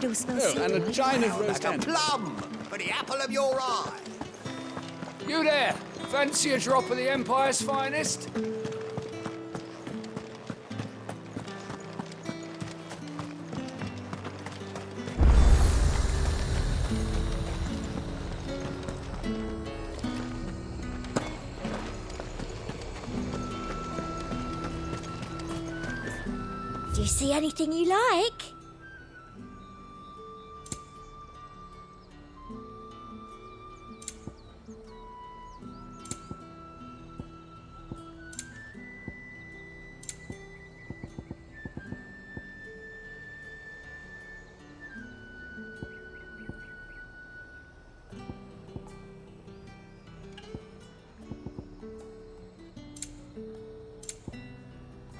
it all smells Oh, so and a nice. chine of Like roast a end. plum for the apple of your eye. You there! Fancy a drop of the Empire's finest? Do you see anything you like?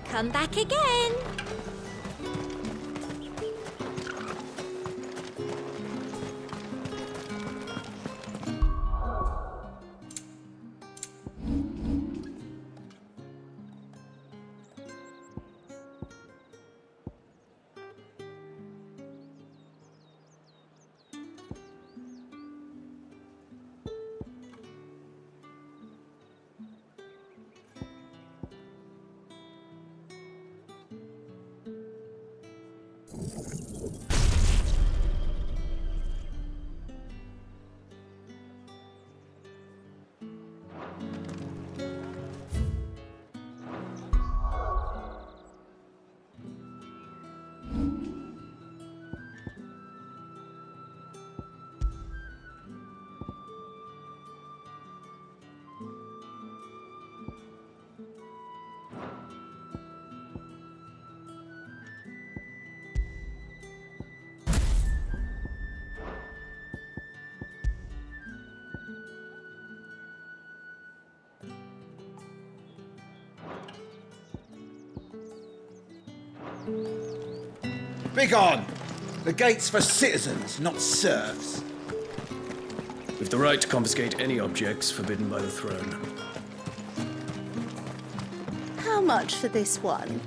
Come back again. Begone! The gate's for citizens, not serfs. We've the right to confiscate any objects forbidden by the throne. How much for this one?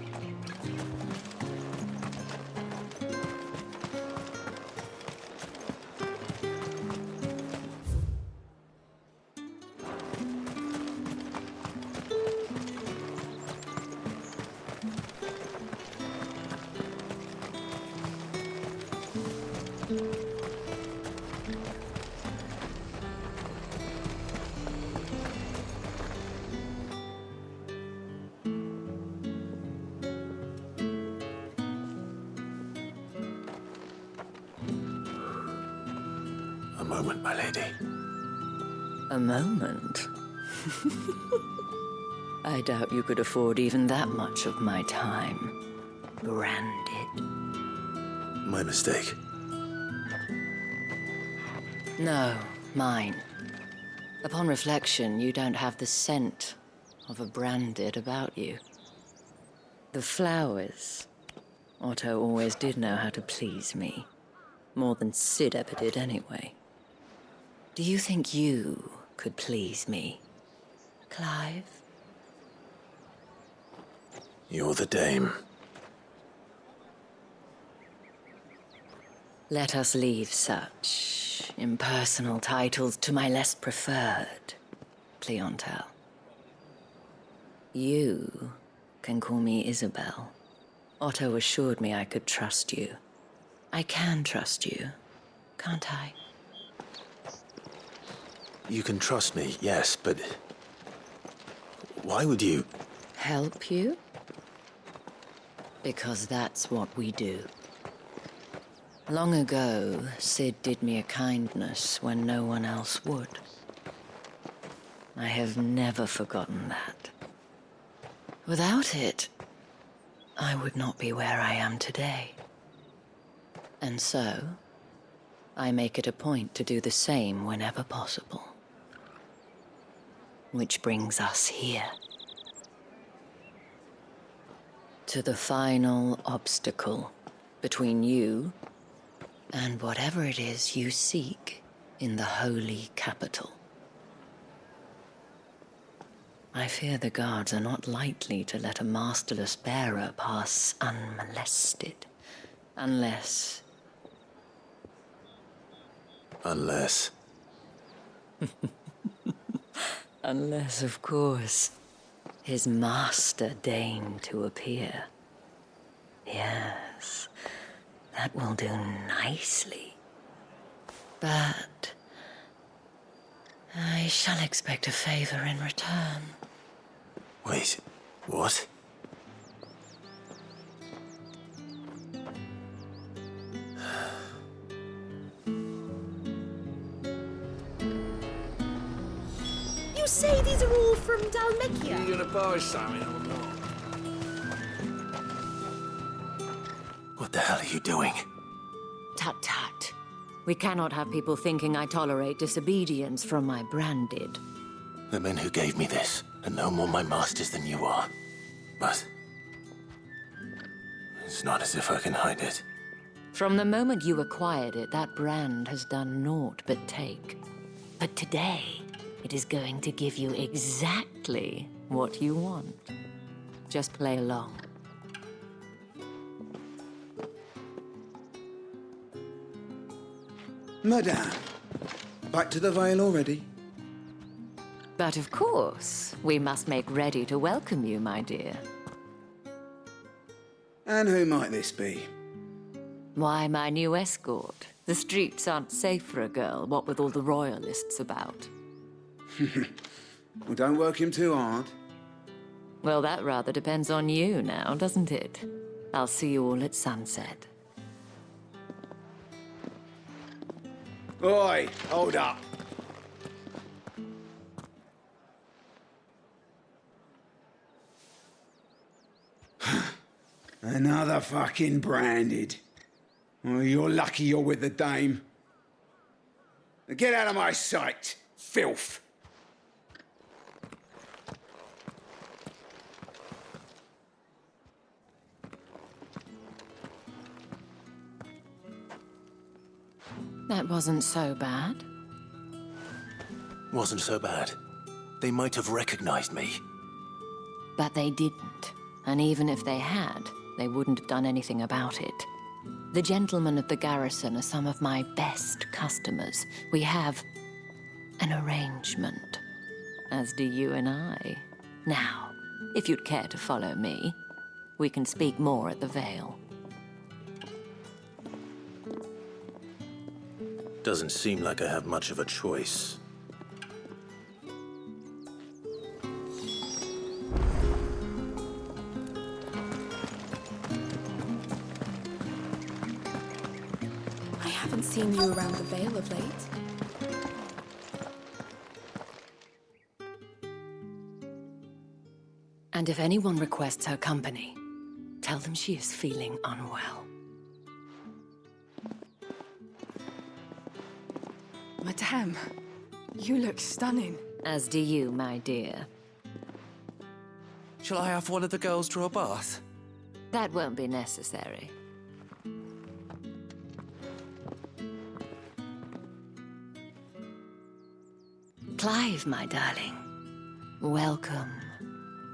A moment, my lady. A moment? I doubt you could afford even that much of my time. Branded. My mistake. No, mine. Upon reflection, you don't have the scent of a branded about you. The flowers. Otto always did know how to please me. More than Sid ever did anyway. Do you think you could please me, Clive? You're the dame. Let us leave such impersonal titles to my less preferred clientele. You can call me Isabel. Otto assured me I could trust you. I can trust you, can't I? You can trust me, yes, but why would you? Help you? Because that's what we do. Long ago, Sid did me a kindness when no one else would. I have never forgotten that. Without it, I would not be where I am today. And so, I make it a point to do the same whenever possible. Which brings us here. To the final obstacle between you and whatever it is you seek in the holy capital. I fear the guards are not likely to let a masterless bearer pass unmolested, unless Unless... Unless, of course, his master deigned to appear. Yes, that will do nicely. But I shall expect a favor in return. Wait, what? You say these are all from Dalmekia? You gonna buy something or not? What the hell are you doing? Tut-tut. We cannot have people thinking I tolerate disobedience from my branded. The men who gave me this are no more my masters than you are. But... it's not as if I can hide it. From the moment you acquired it, that brand has done naught but take. But today, it is going to give you exactly what you want. Just play along. Madame, back to the Vale already? But of course, we must make ready to welcome you, my dear. And who might this be? Why, my new escort. The streets aren't safe for a girl, what with all the royalists about. Well, don't work him too hard. Well, that rather depends on you now, doesn't it? I'll see you all at sunset. Oi, hold up. Another fucking branded. Oh, you're lucky you're with the dame. Now get out of my sight, filth. That wasn't so bad. Wasn't so bad. They might have recognized me. But they didn't. And even if they had, they wouldn't have done anything about it. The gentlemen of the garrison are some of my best customers. We have an arrangement, as do you and I. Now, if you'd care to follow me, we can speak more at the Vale. Doesn't seem like I have much of a choice. I haven't seen you around the Vale of late. And if anyone requests her company, tell them she is feeling unwell. Madame, you look stunning. As do you, my dear. Shall I have one of the girls draw a bath? That won't be necessary. Clive, my darling. Welcome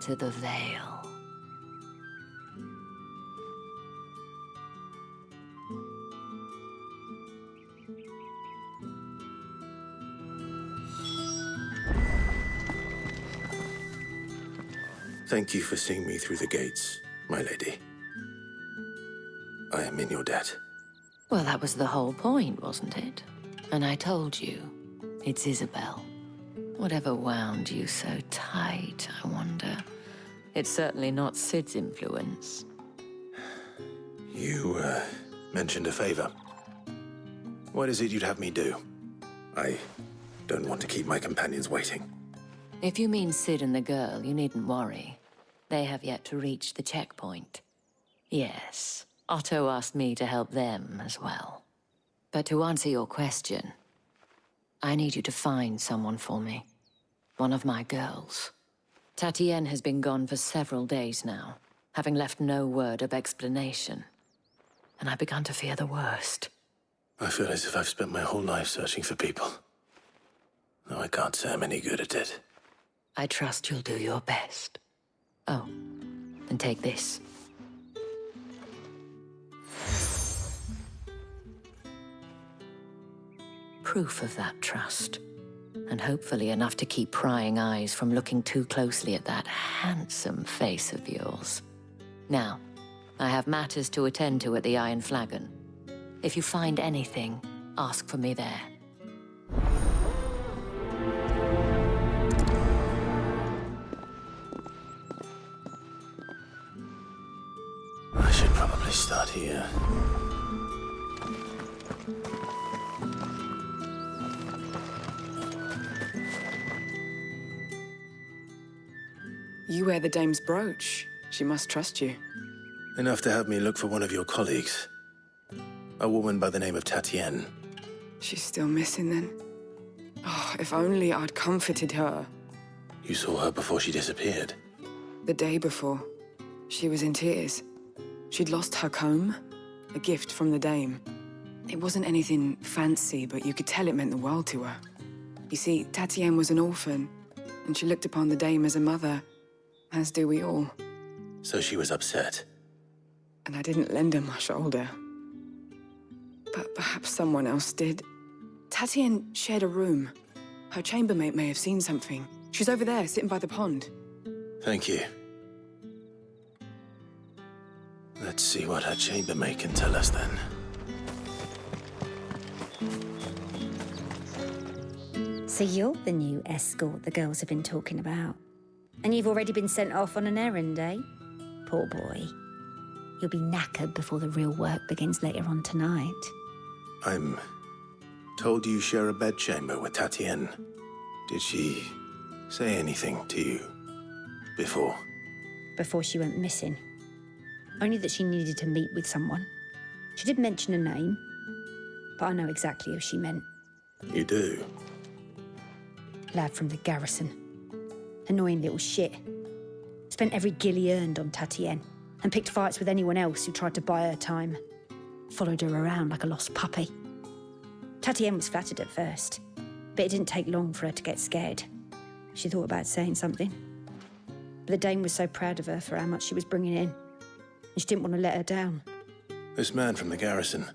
to the Vale. Thank you for seeing me through the gates, my lady. I am in your debt. Well, that was the whole point, wasn't it? And I told you, it's Isabel. Whatever wound you so tight, I wonder. It's certainly not Sid's influence. You, mentioned a favor. What is it you'd have me do? I don't want to keep my companions waiting. If you mean Sid and the girl, you needn't worry. They have yet to reach the checkpoint. Yes, Otto asked me to help them as well. But to answer your question, I need you to find someone for me. One of my girls. Tatienne has been gone for several days now, having left no word of explanation. And I've begun to fear the worst. I feel as if I've spent my whole life searching for people. Though I can't say I'm any good at it. I trust you'll do your best. Oh, and take this. Proof of that trust. And hopefully enough to keep prying eyes from looking too closely at that handsome face of yours. Now, I have matters to attend to at the Iron Flagon. If you find anything, ask for me there. I should probably start here. You wear the dame's brooch. She must trust you. Enough to have me look for one of your colleagues. A woman by the name of Tatienne. She's still missing then. Oh, if only I'd comforted her. You saw her before she disappeared. The day before, she was in tears. She'd lost her comb, a gift from the dame. It wasn't anything fancy, but you could tell it meant the world to her. You see, Tatienne was an orphan, and she looked upon the dame as a mother, as do we all. So she was upset. And I didn't lend her my shoulder. But perhaps someone else did. Tatienne shared a room. Her chambermaid may have seen something. She's over there, sitting by the pond. Thank you. Let's see what her chambermaid can tell us then. So you're the new escort the girls have been talking about. And you've already been sent off on an errand, eh? Poor boy. You'll be knackered before the real work begins later on tonight. I'm told you share a bedchamber with Tatienne. Did she say anything to you before? Before she went missing. Only that she needed to meet with someone. She did mention a name, but I know exactly who she meant. You do? Lad from the garrison. Annoying little shit. Spent every guil he earned on Tatienne and picked fights with anyone else who tried to buy her time. Followed her around like a lost puppy. Tatienne was flattered at first, but it didn't take long for her to get scared. She thought about saying something. But the dame was so proud of her for how much she was bringing in, and she didn't want to let her down. This man from the garrison.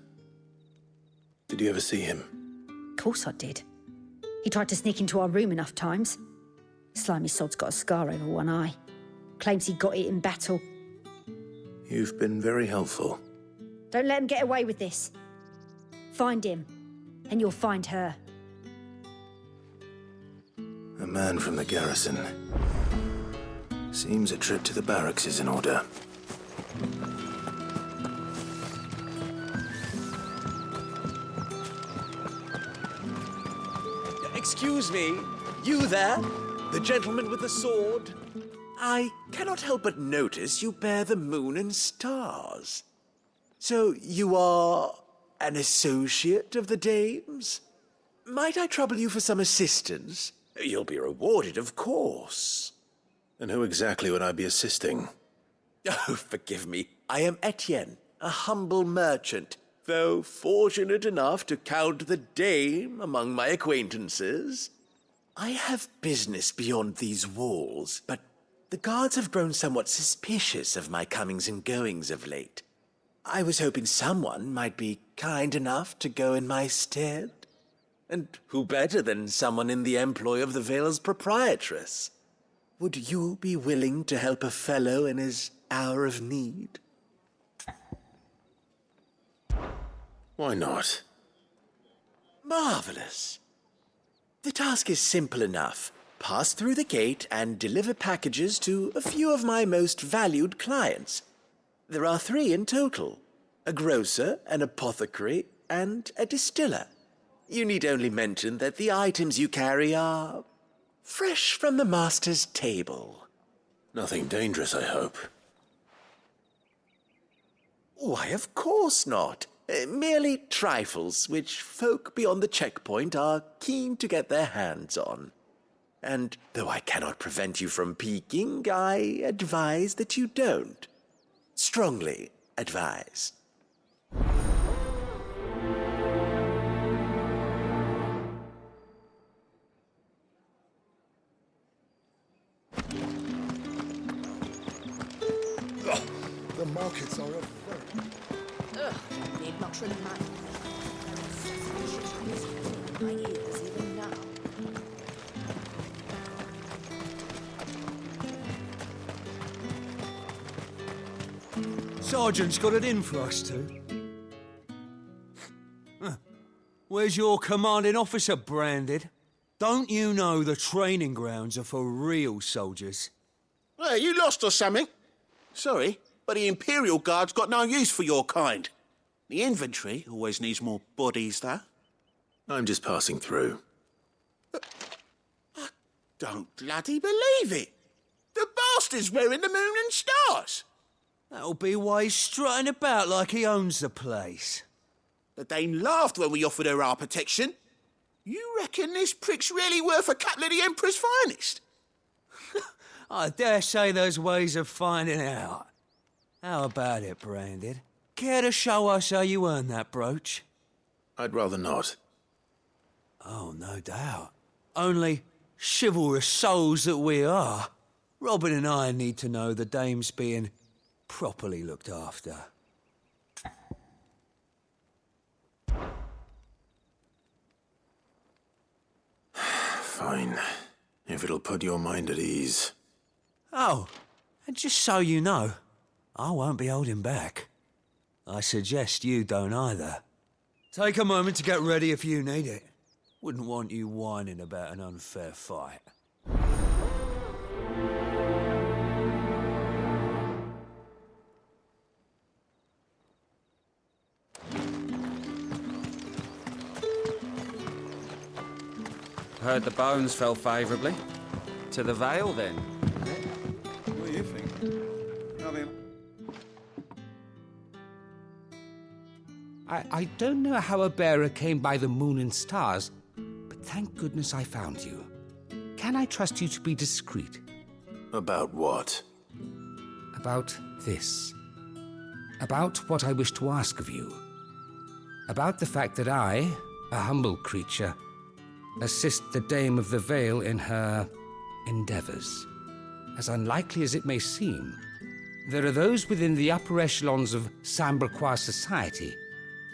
Did you ever see him? Of course I did. He tried to sneak into our room enough times. Slimy sod's got a scar over one eye. Claims he got it in battle. You've been very helpful. Don't let him get away with this. Find him, and you'll find her. A man from the garrison. Seems a trip to the barracks is in order. Excuse me, you there? The gentleman with the sword? I cannot help but notice you bear the moon and stars. So you are an associate of the dame's? Might I trouble you for some assistance? You'll be rewarded, of course. And who exactly would I be assisting? Oh, forgive me. I am Etienne, a humble merchant, though fortunate enough to count the dame among my acquaintances. I have business beyond these walls, but the guards have grown somewhat suspicious of my comings and goings of late. I was hoping someone might be kind enough to go in my stead. And who better than someone in the employ of the Vale's proprietress? Would you be willing to help a fellow in his hour of need? Why not? Marvelous. The task is simple enough. Pass through the gate and deliver packages to a few of my most valued clients. There are 3 in total: a grocer, an apothecary, and a distiller. You need only mention that the items you carry are fresh from the master's table. Nothing dangerous, I hope. Why, of course not. Merely trifles which folk beyond the checkpoint are keen to get their hands on. And though I cannot prevent you from peeking, I advise that you don't. Strongly advise. The markets are a very... Ugh, need not remind me. my ears even now. Sergeant's got it in for us two. Where's your commanding officer, Branded? Don't you know the training grounds are for real soldiers? Well, you lost or something? Sorry, but the Imperial Guard's got no use for your kind. The infantry always needs more bodies, though. I'm just passing through. I don't bloody believe it. The bastard's wearing the moon and stars. That'll be why he's strutting about like he owns the place. The Dane laughed when we offered her our protection. You reckon this prick's really worth a couple of the Emperor's finest? I dare say there's ways of finding out. How about it, Branded? Care to show us how you earned that brooch? I'd rather not. Oh, no doubt. Only chivalrous souls that we are, Robin and I need to know the dame's being properly looked after. Fine. If it'll put your mind at ease. Oh, and just so you know, I won't be holding back. I suggest you don't either. Take a moment to get ready if you need it. Wouldn't want you whining about an unfair fight. Heard the bones fell favourably. To the Vale, then. What do you think? Nothing. I don't know how a bearer came by the moon and stars, but thank goodness I found you. Can I trust you to be discreet? About what? About this. About what I wish to ask of you. About the fact that I, a humble creature, assist the Dame of the Vale in her endeavors. As unlikely as it may seem, there are those within the upper echelons of Samberquois society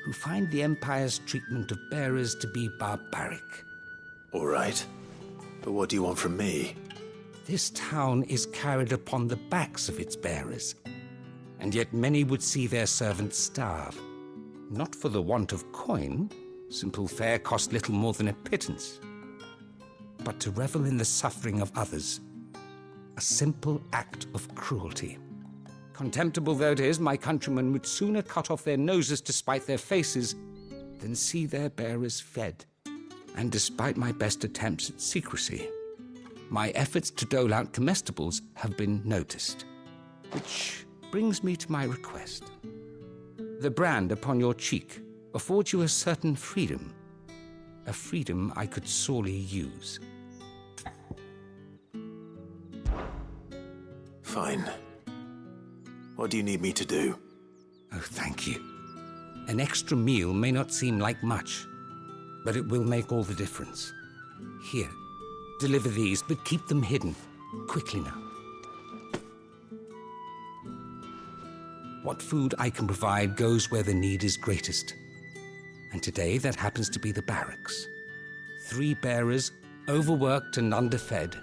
who find the Empire's treatment of bearers to be barbaric. All right. But what do you want from me? This town is carried upon the backs of its bearers, and yet many would see their servants starve. Not for the want of coin, simple fare cost little more than a pittance, but to revel in the suffering of others, a simple act of cruelty. Contemptible though it is, my countrymen would sooner cut off their noses to spite their faces than see their bearers fed. And despite my best attempts at secrecy, my efforts to dole out comestibles have been noticed. Which brings me to my request. The brand upon your cheek affords you a certain freedom, a freedom I could sorely use. Fine. What do you need me to do? Oh, thank you. An extra meal may not seem like much, but it will make all the difference. Here, deliver these, but keep them hidden. Quickly now. What food I can provide goes where the need is greatest. And today, that happens to be the barracks. 3 bearers, overworked and underfed,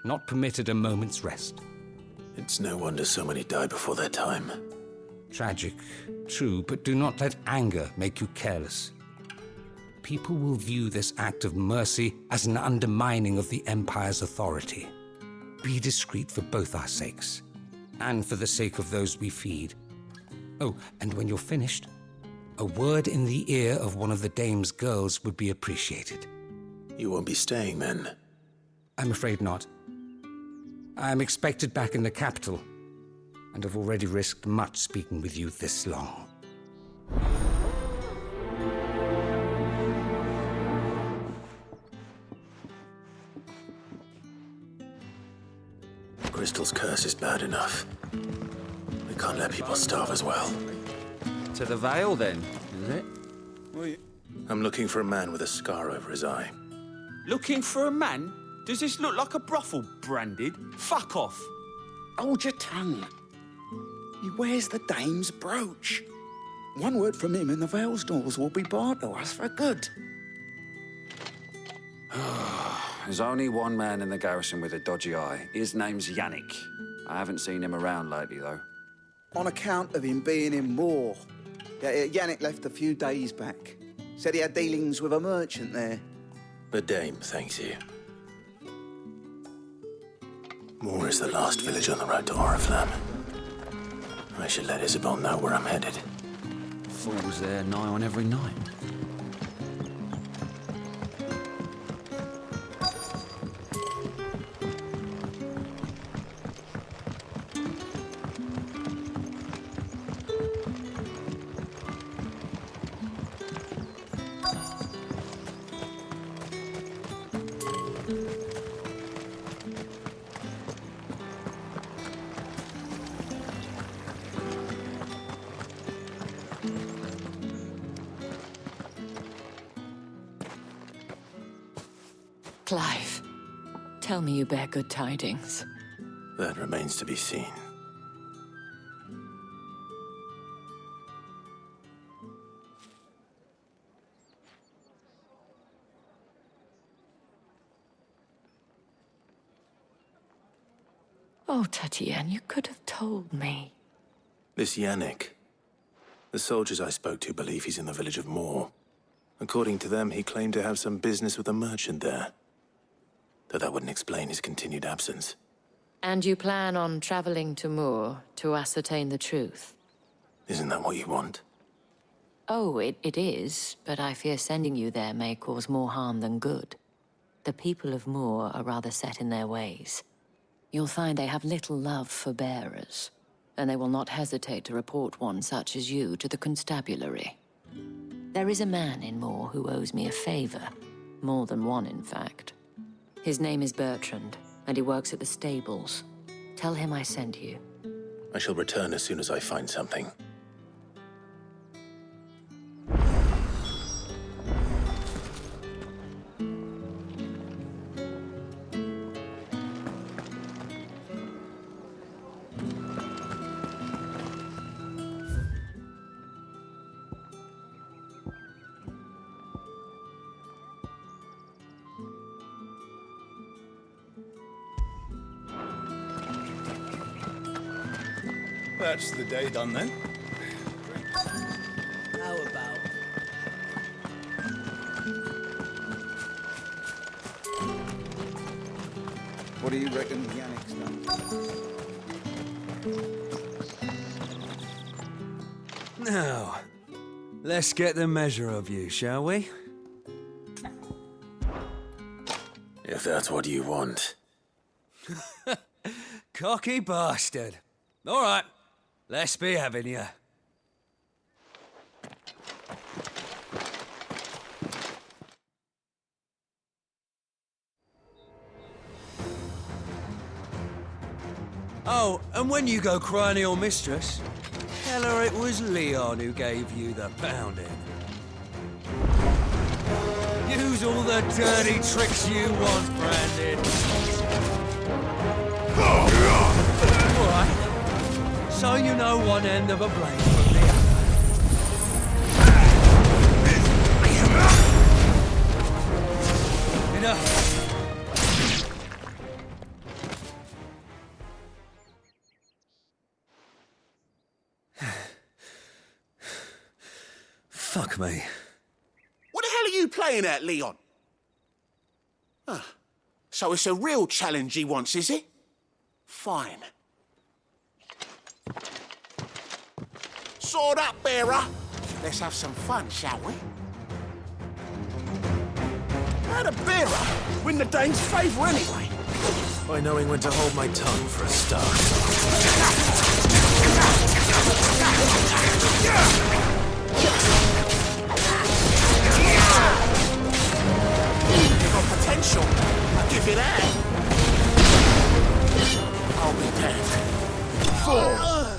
not permitted a moment's rest. It's no wonder so many die before their time. Tragic, true, but do not let anger make you careless. People will view this act of mercy as an undermining of the Empire's authority. Be discreet for both our sakes, and for the sake of those we feed. Oh, and when you're finished, a word in the ear of one of the Dame's girls would be appreciated. You won't be staying, then? I'm afraid not. I'm expected back in the capital, and have already risked much speaking with you this long. Crystal's curse is bad enough. We can't let people starve as well. To the Vale, then, is it? I'm looking for a man with a scar over his eye. Looking for a man? Does this look like a brothel, Branded? Fuck off. Hold your tongue. He wears the Dame's brooch. One word from him and the Vale's doors will be barred to us for good. There's only one man in the garrison with a dodgy eye. His name's Yannick. I haven't seen him around lately, though. On account of him being in war. Yeah, Yannick left a few days back. Said he had dealings with a merchant there. The dame thanks you. Moor is the last village on the road to Oriflamme. I should let Isabel know where I'm headed. Falls there nigh on every night. Clive, tell me you bear good tidings. That remains to be seen. Oh, Tatienne, you could have told me. This Yannick. The soldiers I spoke to believe he's in the village of Moor. According to them, he claimed to have some business with a merchant there. Though that wouldn't explain his continued absence. And you plan on traveling to Moor to ascertain the truth? Isn't that what you want? Oh, it is, but I fear sending you there may cause more harm than good. The people of Moor are rather set in their ways. You'll find they have little love for bearers, and they will not hesitate to report one such as you to the constabulary. There is a man in Moor who owes me a favor. More than one, in fact. His name is Bertrand, and he works at the stables. Tell him I sent you. I shall return as soon as I find something. That's the day done then. How about? What do you reckon Yannick's done? Now, let's get the measure of you, shall we? If that's what you want. Cocky bastard. All right, let's be having you. Oh, and when you go crying to your mistress, tell her it was Leon who gave you the pounding. Use all the dirty tricks you want, Brandon. All right. So you know one end of a blade from the other. Enough. Fuck me. What the hell are you playing at, Leon? Ah, so it's a real challenge he wants, is it? Fine. Sword up, bearer. Let's have some fun, shall we? How'd a bearer win the dame's favour anyway? By knowing when to hold my tongue for a start. You've got potential. I'll give you that. I'll be damned. 4.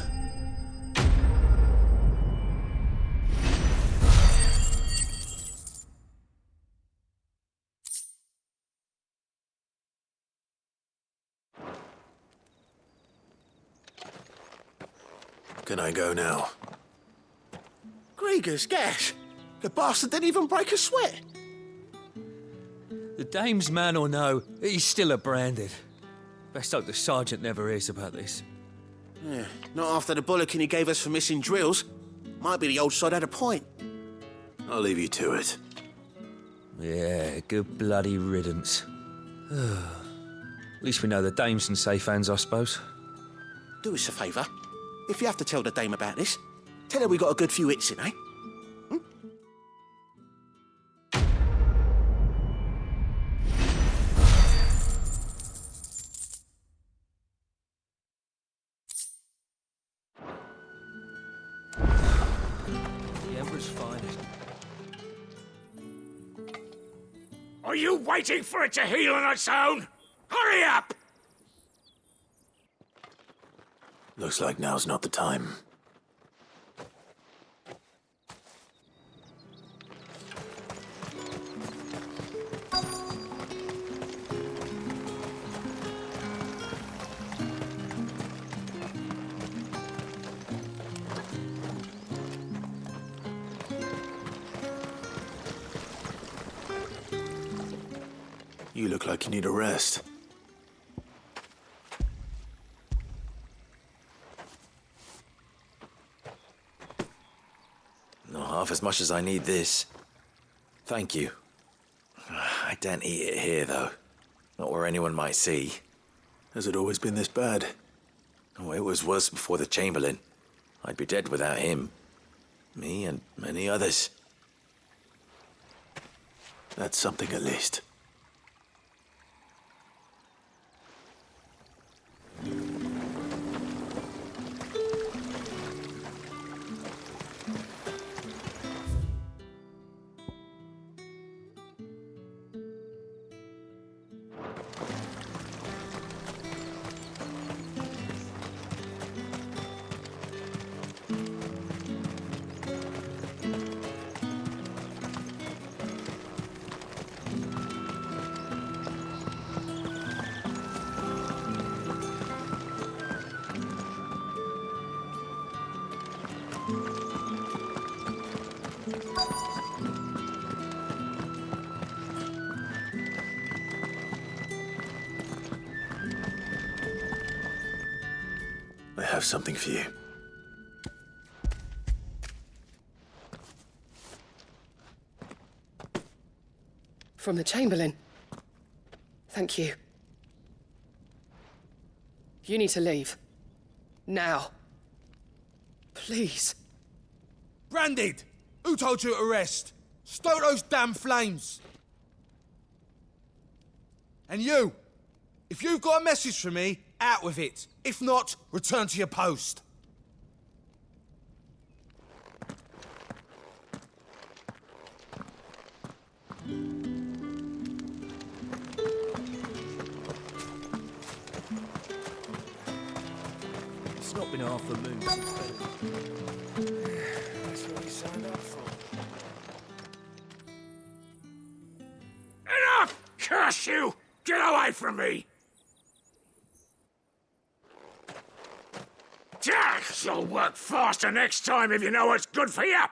Can I go now? Grieger's gas. The bastard didn't even break a sweat. The dame's man or no, he's still a branded. Best hope the sergeant never hears about this. Yeah, not after the bollocking he gave us for missing drills. Might be the old sod had a point. I'll leave you to it. Yeah, good bloody riddance. At least we know the dame's in safe hands, I suppose. Do us a favour. If you have to tell the dame about this, tell her we got a good few hits in, eh? The Emperor's finest. Are you waiting for it to heal on its own? Hurry up! Looks like now's not the time. You look like you need a rest. Not half as much as I need this. Thank you. I daren't eat it here, though. Not where anyone might see. Has it always been this bad? Oh, it was worse before the Chamberlain. I'd be dead without him. Me and many others. That's something at least. I have something for you. From the Chamberlain. Thank you. You need to leave. Now. Please. Branded! Who told you to rest? Stoke those damn flames! And you! If you've got a message for me, out with it. If not, return to your post. It's not been half the moon since then. That's what we signed up for. Enough! Curse you! Get away from me! You'll work faster next time if you know what's good for you!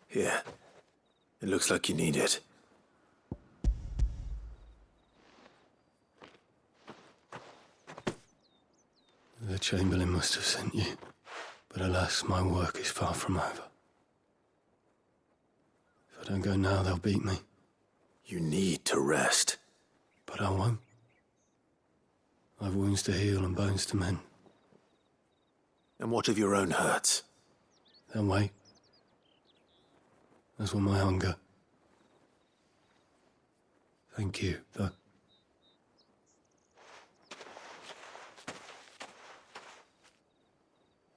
Here. It looks like you need it. The Chamberlain must have sent you. But alas, my work is far from over. If I don't go now, they'll beat me. You need to rest. But I won't. I've wounds to heal and bones to mend. And what of your own hurts? They'll wait. As will my hunger. Thank you, though.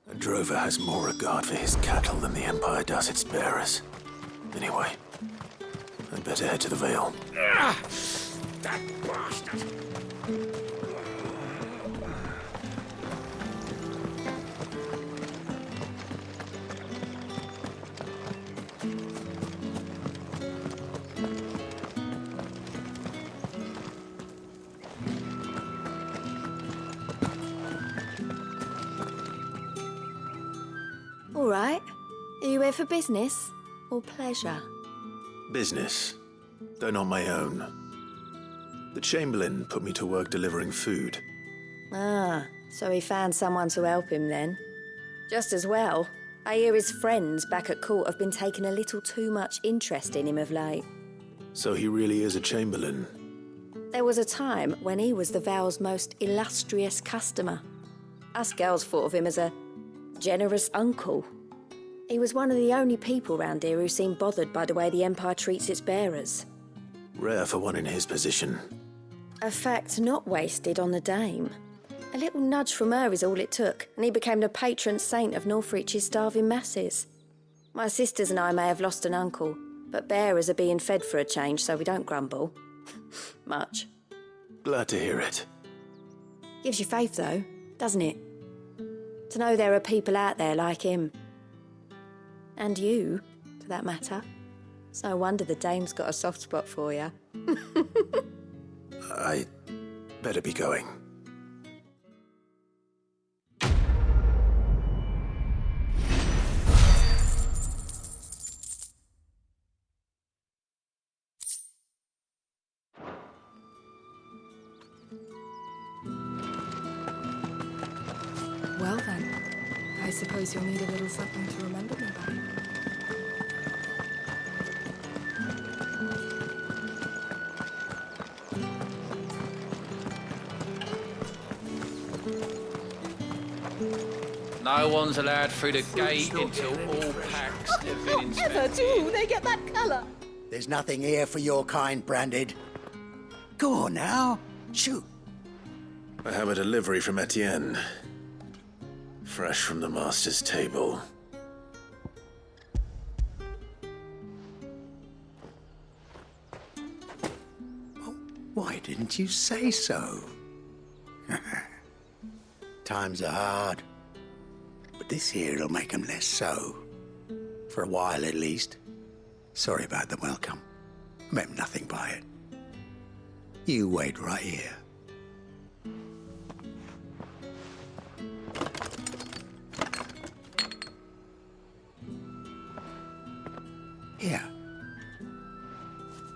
A drover has more regard for his cattle than the Empire does its bearers. Anyway, I'd better head to the Vale. That bastard! All right. Are you here for business or pleasure? Business, though not my own. The Chamberlain put me to work delivering food. Ah, so he found someone to help him then. Just as well. I hear his friends back at court have been taking a little too much interest in him of late. So he really is a Chamberlain. There was a time when he was the Vale's most illustrious customer. Us girls thought of him as a generous uncle. He was one of the only people round here who seemed bothered by the way the Empire treats its bearers. Rare for one in his position. A fact not wasted on the Dame. A little nudge from her is all it took, and he became the patron saint of Northreach's starving masses. My sisters and I may have lost an uncle, but bearers are being fed for a change, so we don't grumble. Much. Glad to hear it. Gives you faith, though, doesn't it? To know there are people out there like him. And you, for that matter. It's no wonder the Dame's got a soft spot for you. I better be going. Well then, I suppose you'll need a little something to remember me by. No one's allowed through the gate until all packs have been inspected. Ever do they get that colour? There's nothing here for your kind, Branded. Go on now, shoot. I have a delivery from Etienne. Fresh from the master's table. Why didn't you say so? Times are hard. But this here'll make 'em less so. For a while, at least. Sorry about the welcome. Meant nothing by it. You wait right here. Here.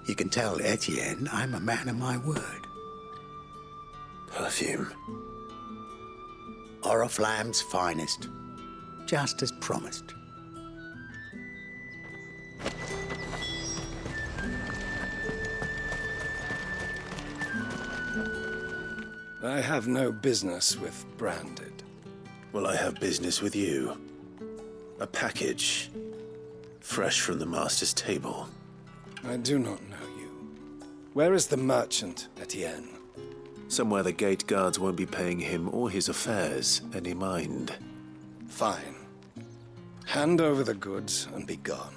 You can tell Etienne I'm a man of my word. Perfume. Oriflamme's finest. Just as promised. I have no business with Branded. Well, I have business with you. A package. Fresh from the master's table. I do not know you. Where is the merchant, Etienne? Somewhere the gate guards won't be paying him or his affairs any mind. Fine. Hand over the goods and be gone.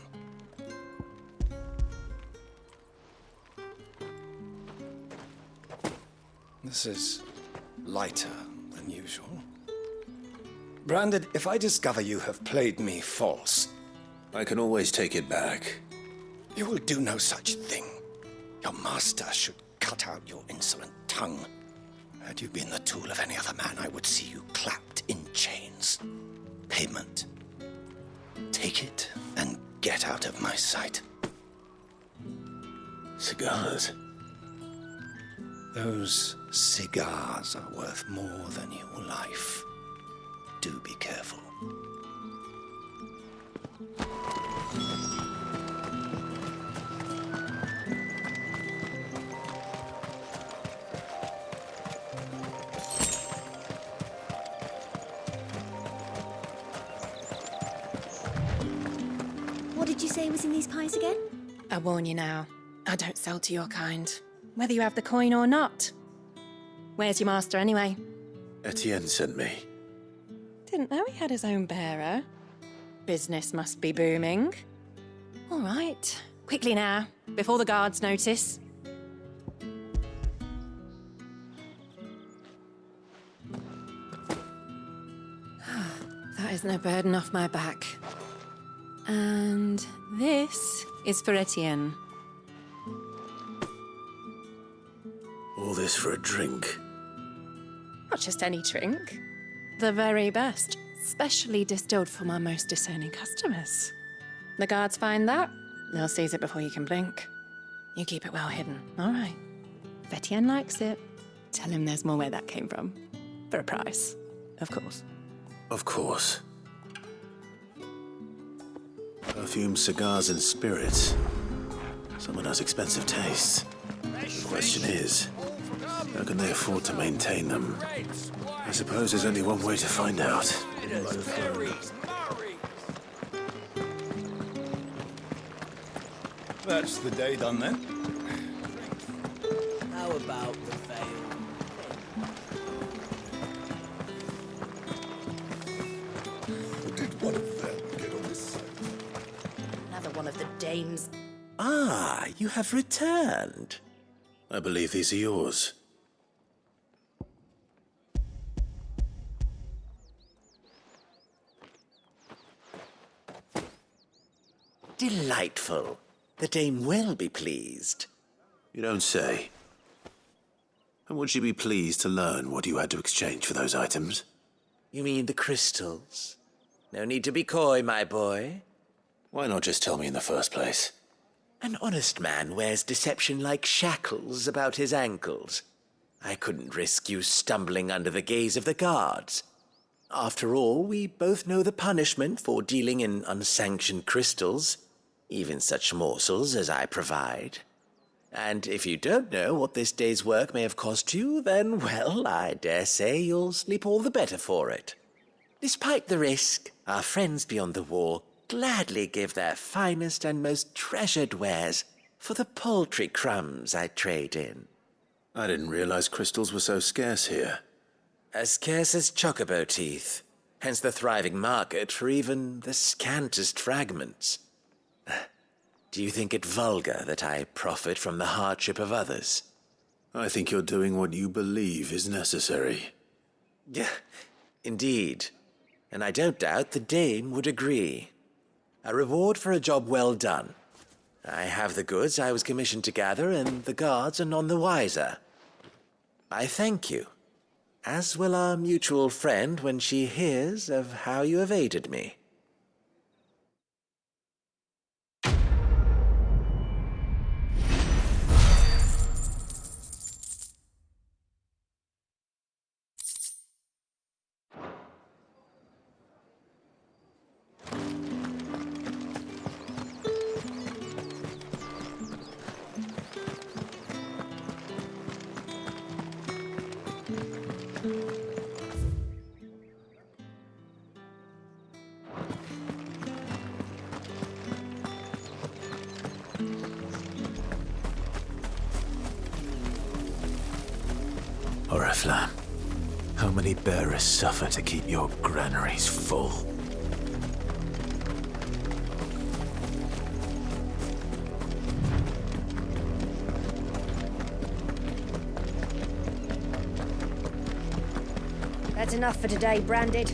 This is lighter than usual. Branded, if I discover you have played me false... I can always take it back. You will do no such thing. Your master should cut out your insolent tongue. Had you been the tool of any other man, I would see you clapped in chains. Payment. Take it and get out of my sight. Cigars. Those cigars are worth more than your life. Do be careful. What did you say was in these pies again? I warn you now, I don't sell to your kind, whether you have the coin or not. Where's your master anyway? Etienne sent me. Didn't know he had his own bearer. Business must be booming. All right, quickly now, before the guards notice. That is no burden off my back. And this is for Etienne. All this for a drink. Not just any drink. The very best. Specially distilled for my most discerning customers. The guards find that, they'll seize it before you can blink. You keep it well hidden, all right? If Etienne likes it, tell him there's more where that came from. For a price, of course. Of course. Perfume, cigars, and spirits. Someone has expensive tastes. The question is, how can they afford to maintain them? I suppose there's only one way to find out. That's the day done then. How about the veil? Did one of them get on this side? Another one of the dames. Ah, you have returned. I believe these are yours. Delightful. The dame will be pleased. You don't say. And would she be pleased to learn what you had to exchange for those items? You mean the crystals? No need to be coy, my boy. Why not just tell me in the first place? An honest man wears deception like shackles about his ankles. I couldn't risk you stumbling under the gaze of the guards. After all, we both know the punishment for dealing in unsanctioned crystals, even such morsels as I provide. And if you don't know what this day's work may have cost you, then, well, I dare say you'll sleep all the better for it. Despite the risk, our friends beyond the wall gladly give their finest and most treasured wares for the paltry crumbs I trade in. I didn't realize crystals were so scarce here. As scarce as chocobo teeth, hence the thriving market for even the scantest fragments. Do you think it vulgar that I profit from the hardship of others? I think you're doing what you believe is necessary. Yeah, indeed. And I don't doubt the dame would agree. A reward for a job well done. I have the goods I was commissioned to gather, and the guards are none the wiser. I thank you, as will our mutual friend when she hears of how you have aided me. Oriflamme, how many bearers suffer to keep your granaries full? That's enough for today, Branded.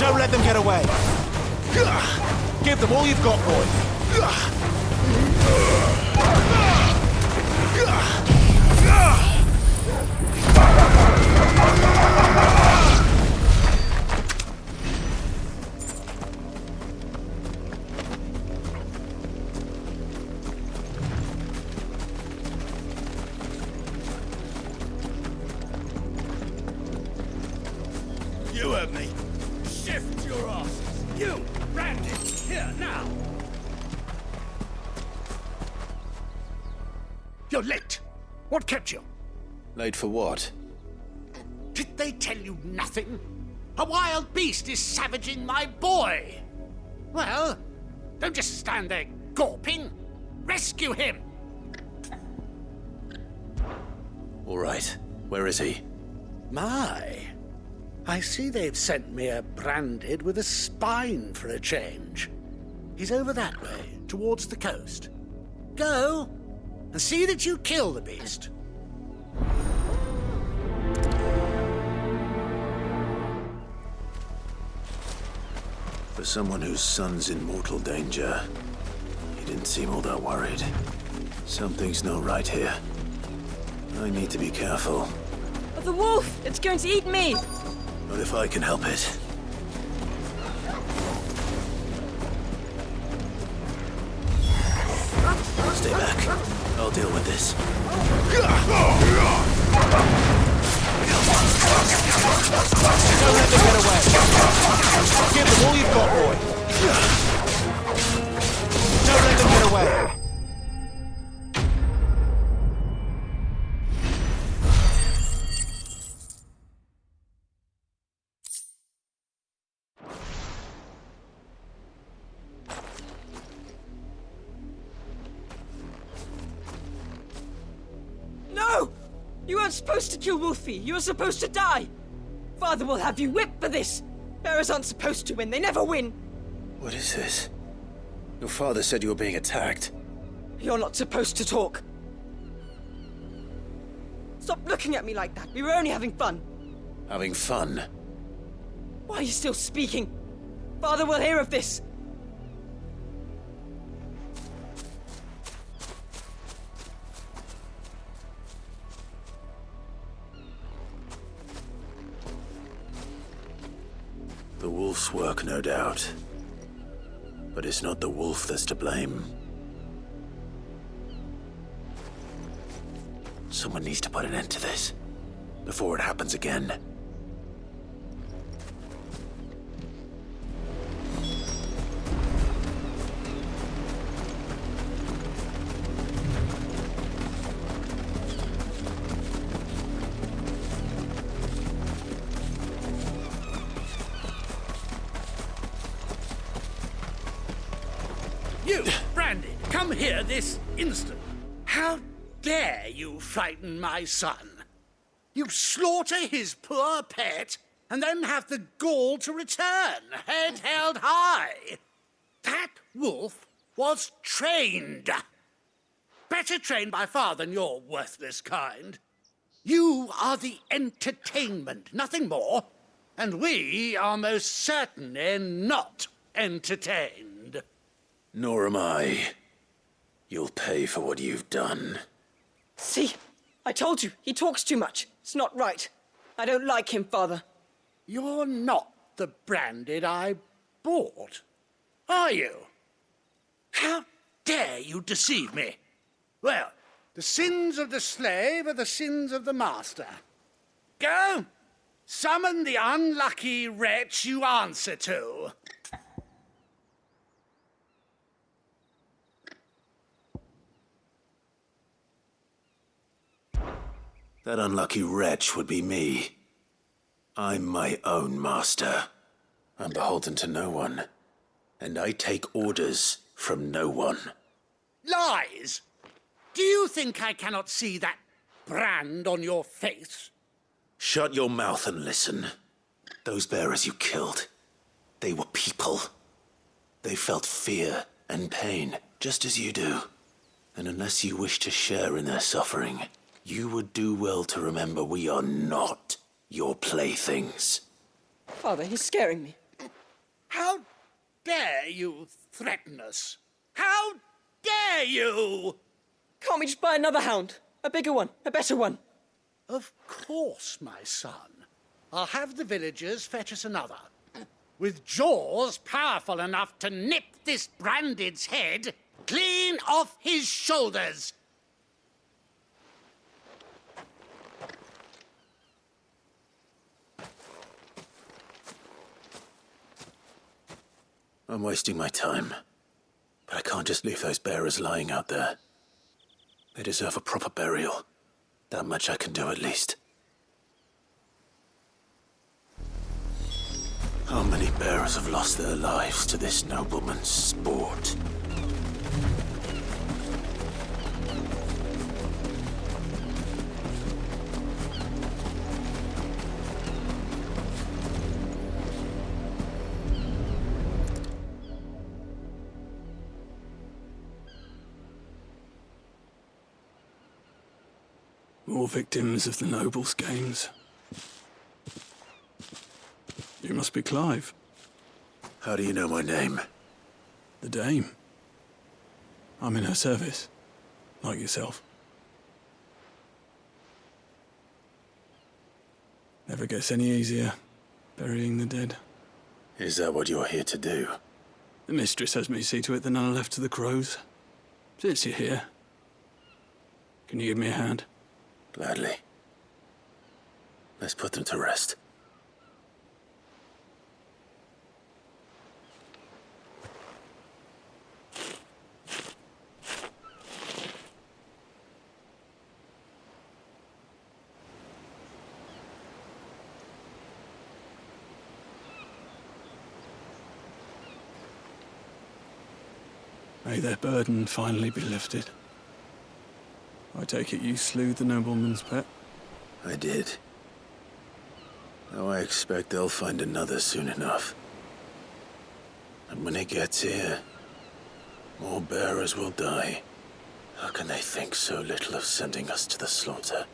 Don't let them get away. Give them all you've got, boy. You heard me. Shift your asses. You, Randy, here now. You're late. What kept you? Late for what? Did they tell you nothing? A wild beast is savaging my boy. Well, don't just stand there gawping. Rescue him. All right. Where is he? My, I see they've sent me a branded with a spine for a change. He's over that way, towards the coast. Go, and see that you kill the beast. For someone whose son's in mortal danger, he didn't seem all that worried. Something's not right here. I need to be careful. The wolf! It's going to eat me! Not if I can help it. Stay back. I'll deal with this. Don't let them get away. Give them all you've got, boy. Don't let them get away. No! You weren't supposed to kill Wolfie. You were supposed to die. Father will have you whipped for this. Bearers aren't supposed to win. They never win. What is this? Your father said you were being attacked. You're not supposed to talk. Stop looking at me like that. We were only having fun. Having fun? Why are you still speaking? Father will hear of this. The wolf's work, no doubt. But it's not the wolf that's to blame. Someone needs to put an end to this, before it happens again. You, Brandy, come here this instant. How dare you frighten my son? You slaughter his poor pet and then have the gall to return, head held high. That wolf was trained. Better trained by far than your worthless kind. You are the entertainment, nothing more. And we are most certainly not entertained. Nor am I. You'll pay for what you've done. See? I told you. He talks too much. It's not right. I don't like him, Father. You're not the branded I bought, are you? How dare you deceive me? Well, the sins of the slave are the sins of the master. Go! Summon the unlucky wretch you answer to. That unlucky wretch would be me. I'm my own master. I'm beholden to no one. And I take orders from no one. Lies! Do you think I cannot see that brand on your face? Shut your mouth and listen. Those bearers you killed, they were people. They felt fear and pain, just as you do. And unless you wish to share in their suffering, you would do well to remember we are not your playthings. Father, he's scaring me. How dare you threaten us? How dare you? Can't we just buy another hound? A bigger one, a better one. Of course, my son. I'll have the villagers fetch us another. With jaws powerful enough to nip this branded's head clean off his shoulders. I'm wasting my time. But I can't just leave those bearers lying out there. They deserve a proper burial. That much I can do at least. How many bearers have lost their lives to this nobleman's sport? More victims of the nobles' games. You must be Clive. How do you know my name? The Dame. I'm in her service, like yourself. Never gets any easier, burying the dead. Is that what you're here to do? The mistress has me see to it that none are left to the crows. Since you're here, can you give me a hand? Gladly. Let's put them to rest. May their burden finally be lifted. I take it you slew the nobleman's pet? I did. Now I expect they'll find another soon enough. And when it gets here, more bearers will die. How can they think so little of sending us to the slaughter?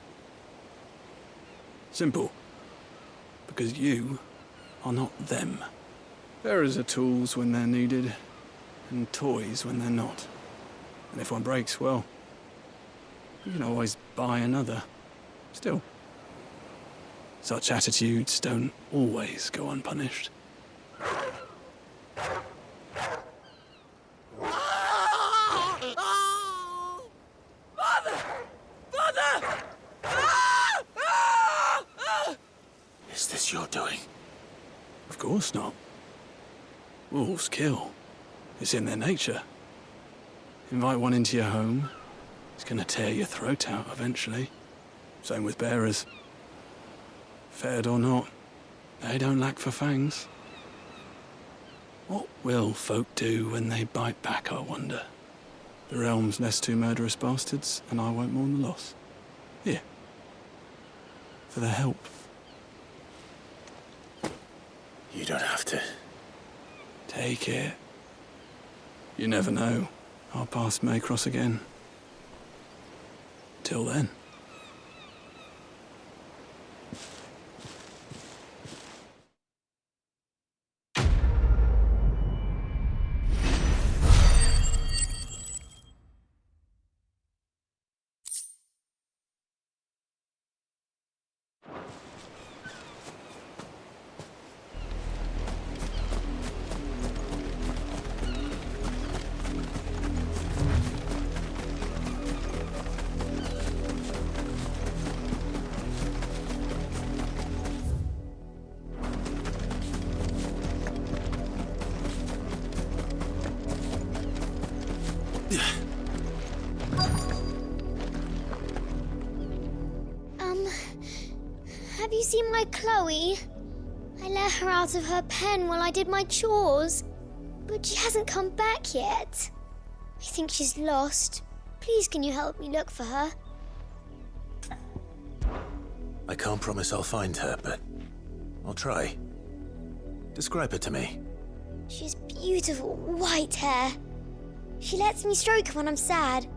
Simple. Because you are not them. Bearers are tools when they're needed, and toys when they're not. And if one breaks, well, you can always buy another. Still, such attitudes don't always go unpunished. Is this your doing? Of course not. Wolves kill. It's in their nature. Invite one into your home, it's gonna tear your throat out eventually. Same with bearers. Fed or not, they don't lack for fangs. What will folk do when they bite back, I wonder? The realm's less two murderous bastards, and I won't mourn the loss. Here. For their help. You don't have to. Take it. You never know. Our paths may cross again. Till then. Have you seen my Chloe? I let her out of her pen while I did my chores, but she hasn't come back yet. I think she's lost. Please, can you help me look for her? I can't promise I'll find her, but I'll try. Describe her to me. She has beautiful white hair. She lets me stroke her when I'm sad.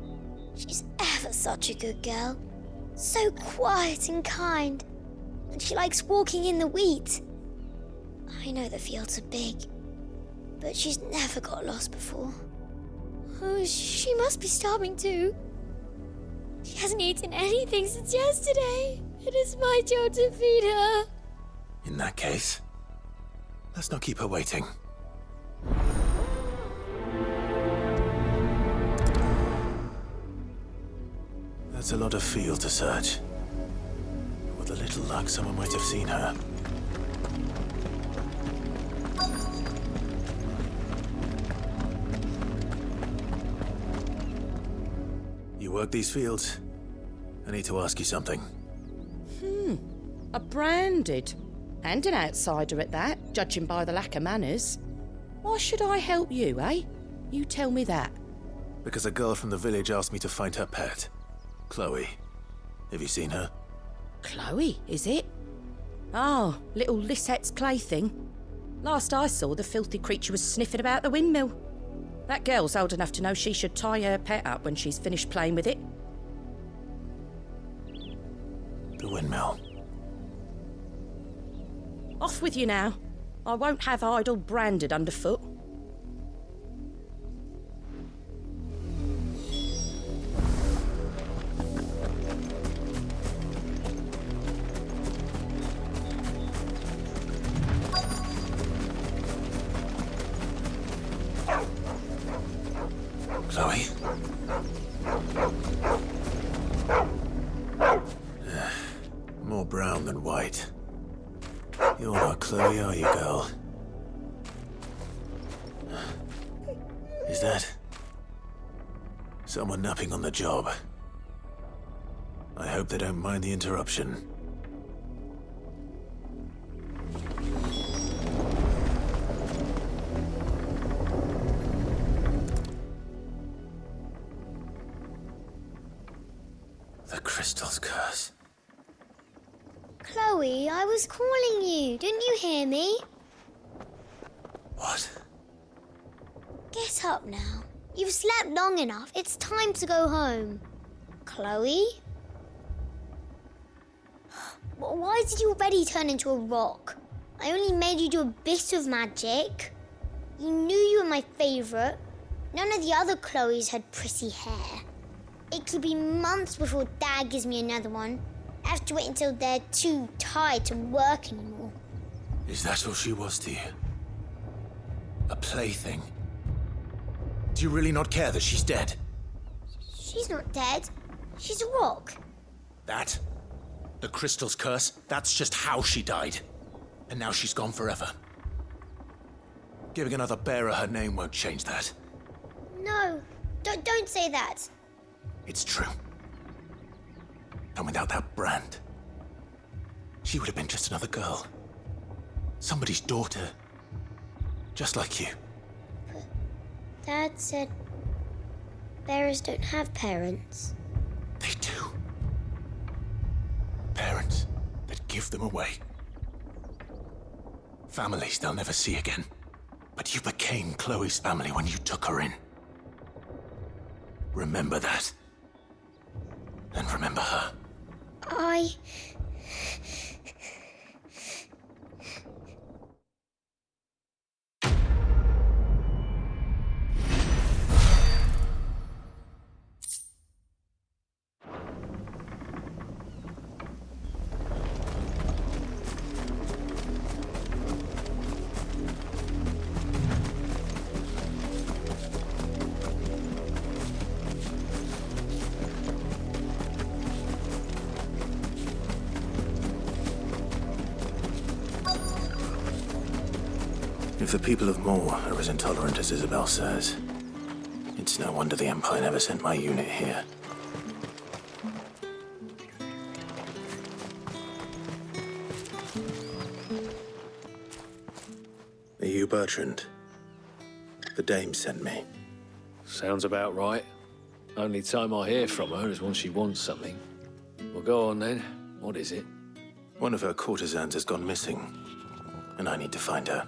She's ever such a good girl. So quiet and kind. And she likes walking in the wheat. I know the fields are big, but she's never got lost before. Oh, she must be starving too. She hasn't eaten anything since yesterday. It is my job to feed her. In that case, let's not keep her waiting. That's a lot of field to search. With a little luck, someone might have seen her. You work these fields? I need to ask you something. A branded. And an outsider at that, judging by the lack of manners. Why should I help you, eh? You tell me that. Because a girl from the village asked me to find her pet. Chloe. Have you seen her? Chloe, is it? Oh, little Lisette's plaything. Last I saw, the filthy creature was sniffing about the windmill. That girl's old enough to know she should tie her pet up when she's finished playing with it. The windmill. Off with you now. I won't have idle branded underfoot. Chloe? More brown than white. You're not Chloe, are you, girl? Is that someone napping on the job? I hope they don't mind the interruption. The crystal's curse. Chloe, I was calling you. Didn't you hear me? What? Get up now. You've slept long enough. It's time to go home. Chloe? Why did you already turn into a rock? I only made you do a bit of magic. You knew you were my favourite. None of the other Chloes had pretty hair. It could be months before Dad gives me another one. I have to wait until they're too tired to work anymore. Is that all she was to you? A plaything? Do you really not care that she's dead? She's not dead. She's a rock. That? The crystal's curse? That's just how she died. And now she's gone forever. Giving another bearer her name won't change that. No, don't say that. It's true. And without that brand, she would have been just another girl. Somebody's daughter. Just like you. But Dad said bearers don't have parents. They do. Parents that give them away. Families they'll never see again. But you became Chloe's family when you took her in. Remember that. And remember her. If the people of Moor are as intolerant as Isabel says, it's no wonder the Empire never sent my unit here. Are you Bertrand? The dame sent me. Sounds about right. Only time I hear from her is when she wants something. Well, go on then. What is it? One of her courtesans has gone missing, and I need to find her.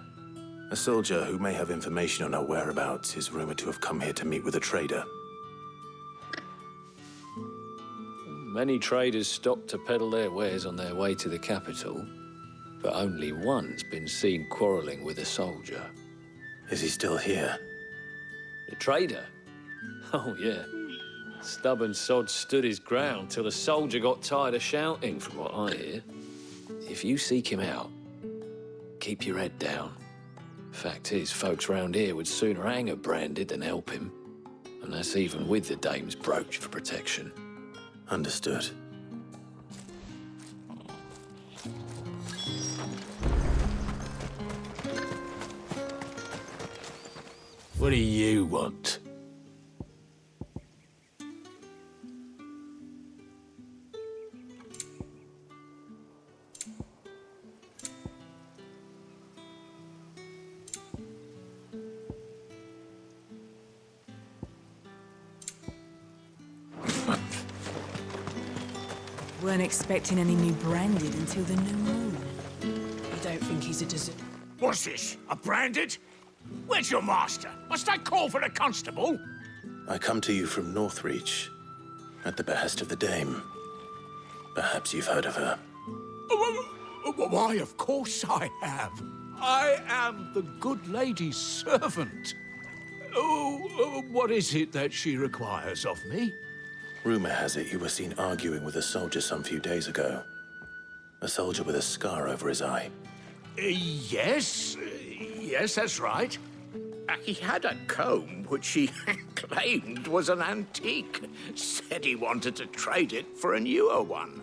A soldier who may have information on her whereabouts is rumored to have come here to meet with a trader. Many traders stop to peddle their wares on their way to the capital, but only one's been seen quarrelling with a soldier. Is he still here? The trader? Oh, yeah. Stubborn sod stood his ground till the soldier got tired of shouting, from what I hear. If you seek him out, keep your head down. Fact is, folks round here would sooner hang a branded than help him. And that's even with the dame's brooch for protection. Understood. What do you want? Weren't expecting any new branded until the new moon. You don't think he's a desert? What's this? A branded? Where's your master? Must I call for a constable? I come to you from Northreach, at the behest of the dame. Perhaps you've heard of her. Why, of course I have. I am the good lady's servant. What is it that she requires of me? Rumor has it you were seen arguing with a soldier some few days ago. A soldier with a scar over his eye. Yes, that's right. He had a comb which he claimed was an antique. Said he wanted to trade it for a newer one.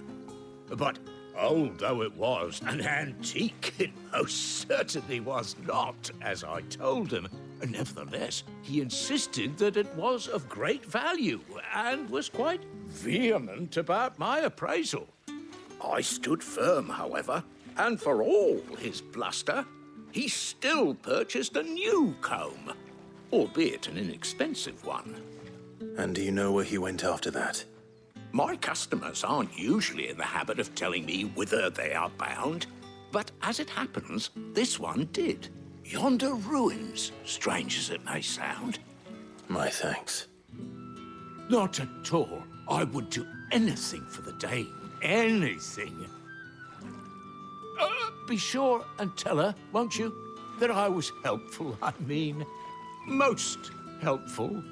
But although it was an antique, it most certainly was not, as I told him. Nevertheless, he insisted that it was of great value and was quite vehement about my appraisal. I stood firm, however, and for all his bluster, he still purchased a new comb, albeit an inexpensive one. And do you know where he went after that? My customers aren't usually in the habit of telling me whither they are bound, but as it happens, this one did. Yonder ruins, strange as it may sound. My thanks. Not at all. I would do anything for the dame. Anything. Be sure and tell her, won't you, that I was helpful, I mean, most helpful.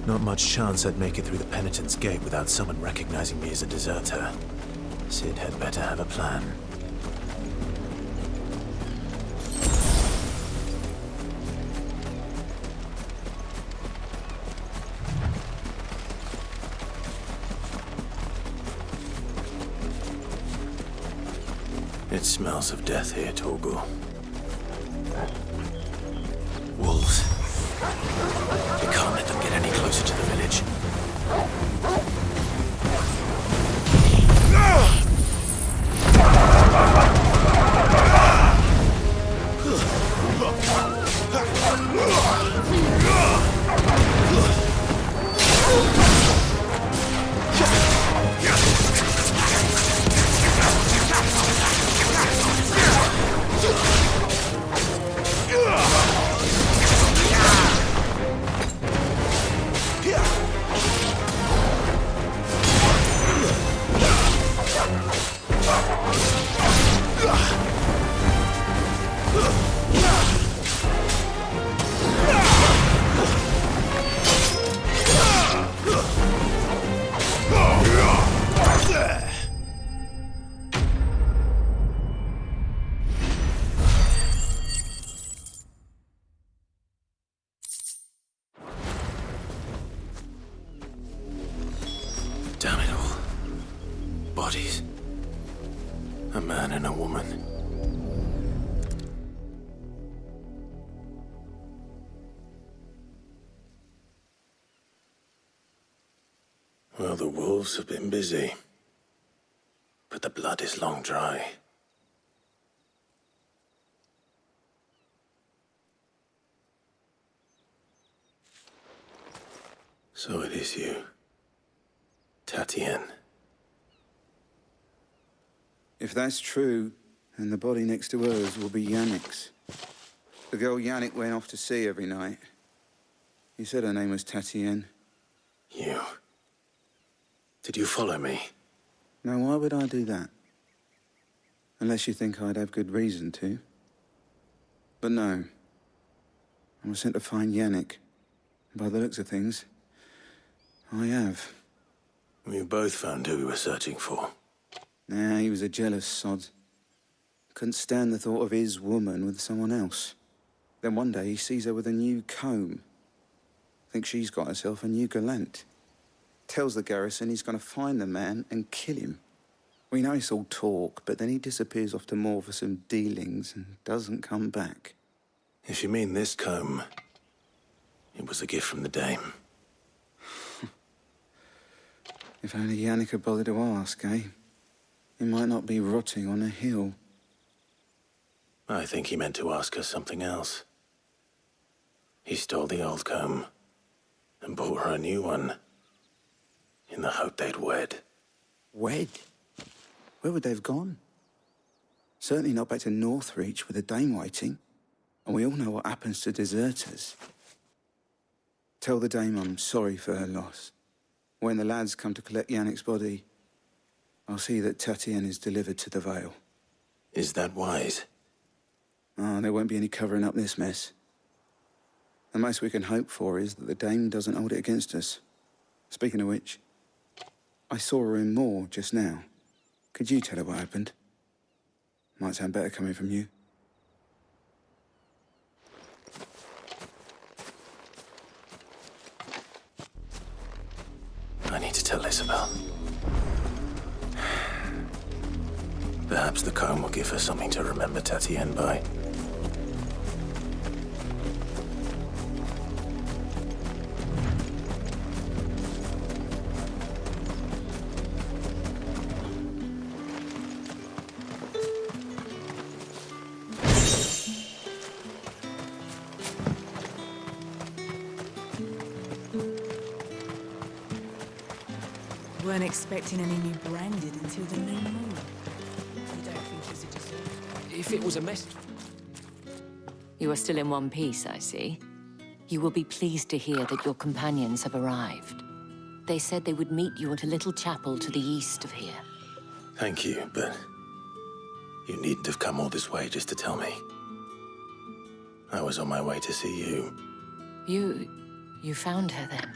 Not much chance I'd make it through the penitent's gate without someone recognizing me as a deserter. Sid had better have a plan. It smells of death here, Torgal. Wolves. We can't let them get any closer to the village. Damn it all. Bodies. A man and a woman. Well, the wolves have been busy. But the blood is long dry. So it is you. Tatienne. If that's true, then the body next to hers will be Yannick's. The girl Yannick went off to sea every night. He said her name was Tatienne. You. Did you follow me? Now, why would I do that? Unless you think I'd have good reason to. But no. I was sent to find Yannick. By the looks of things, I have. We both found who we were searching for. Nah, he was a jealous sod. Couldn't stand the thought of his woman with someone else. Then one day he sees her with a new comb. Thinks she's got herself a new gallant. Tells the garrison he's going to find the man and kill him. We know it's all talk, but then he disappears off to Moor for some dealings and doesn't come back. If you mean this comb, it was a gift from the dame. If only Yannick had bothered to ask, eh? He might not be rotting on a hill. I think he meant to ask her something else. He stole the old comb and bought her a new one in the hope they'd wed. Wed? Where would they have gone? Certainly not back to Northreach with a dame waiting. And we all know what happens to deserters. Tell the dame I'm sorry for her loss. When the lads come to collect Yannick's body, I'll see that Tatienne is delivered to the Vale. Is that wise? Oh, there won't be any covering up this mess. The most we can hope for is that the dame doesn't hold it against us. Speaking of which, I saw her in Moor just now. Could you tell her what happened? Might sound better coming from you. I need to tell Isabel. Perhaps the comb will give her something to remember Tatienne by. Weren't expecting any new branded until the new moon. You don't think he's a deserter? If it was a mess... You are still in one piece, I see. You will be pleased to hear that your companions have arrived. They said they would meet you at a little chapel to the east of here. Thank you, but you needn't have come all this way just to tell me. I was on my way to see you. You found her then?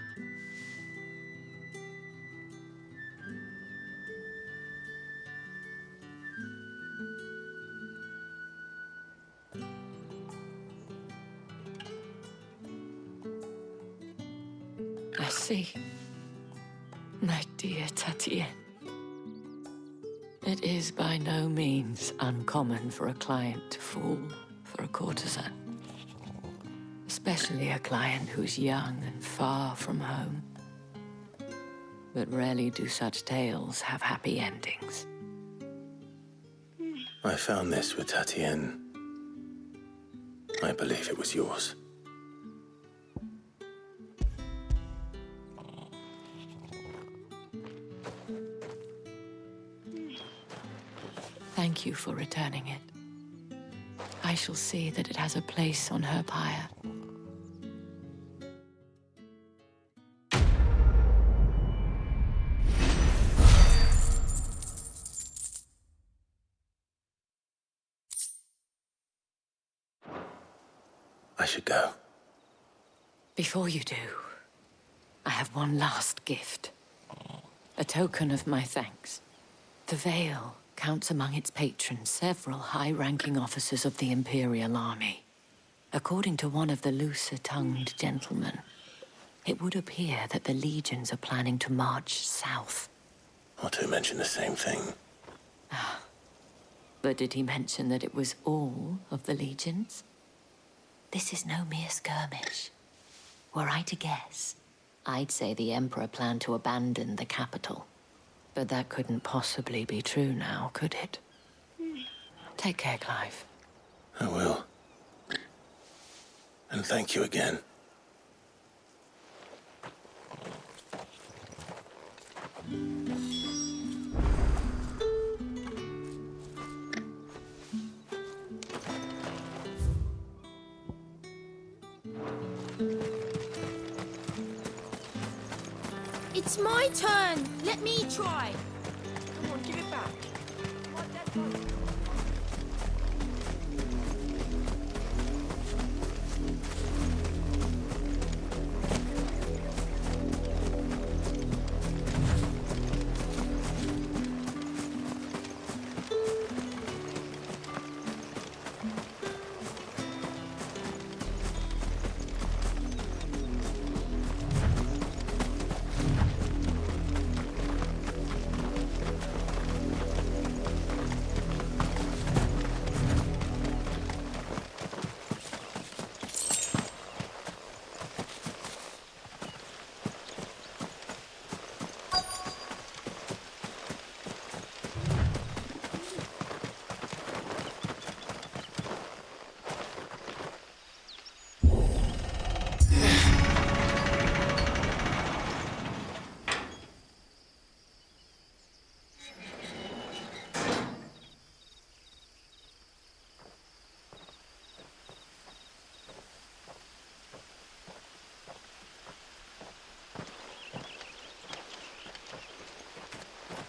I see. My dear Tatienne. It is by no means uncommon for a client to fall for a courtesan. Especially a client who's young and far from home. But rarely do such tales have happy endings. I found this with Tatienne. I believe it was yours. Thank you for returning it. I shall see that it has a place on her pyre. I should go. Before you do, I have one last gift. A token of my thanks. The Vale counts among its patrons several high-ranking officers of the Imperial Army. According to one of the looser-tongued gentlemen, it would appear that the legions are planning to march south. Or to mention the same thing. But did he mention that it was all of the legions? This is no mere skirmish. Were I to guess, I'd say the Emperor planned to abandon the capital. But that couldn't possibly be true now, could it? Take care, Clive. I will. And thank you again. It's my turn. Let me try. Come on, give it back.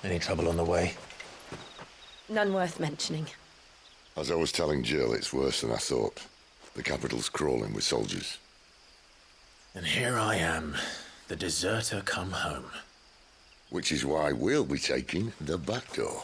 Any trouble on the way? None worth mentioning. As I was telling Jill, it's worse than I thought. The capital's crawling with soldiers. And here I am, the deserter come home. Which is why we'll be taking the back door.